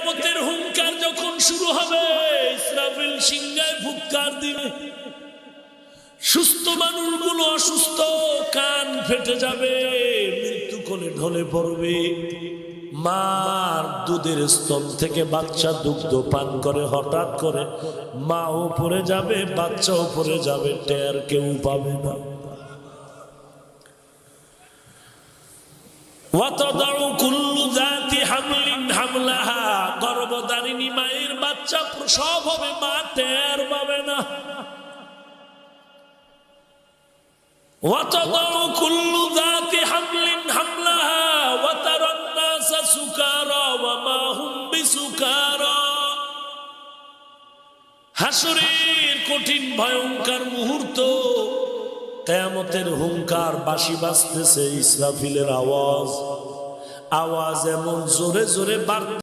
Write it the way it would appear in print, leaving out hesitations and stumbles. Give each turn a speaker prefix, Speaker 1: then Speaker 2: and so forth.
Speaker 1: কিয়ামতের হুঙ্কার যখন শুরু হবে, ইসরাফিল সিংহায় ফুৎকার দিবে, সুস্থ মানুষগুলো অসুস্থ, কান ফেটে যাবে, মৃত্যু কোলে ঢলে পড়বে। মার দুধের স্তন থেকে বাচ্চা দুগ্ধ পান করে, হঠাৎ করে মাও পড়ে যাবে, বাচ্চাও পড়ে যাবে, টের কেউ পাবে না। গর্ভধারিণী মায়ের বাচ্চা প্রসব হবে, মা টের পাবে না। হাসরের কঠিন ভয়ঙ্কর মুহূর্ত, কিয়ামতের হুঙ্কার, বাঁশি বাজতেছে, ইসরাফিলের আওয়াজ, আওয়াজ এমন জোরে জোরে বাড়তে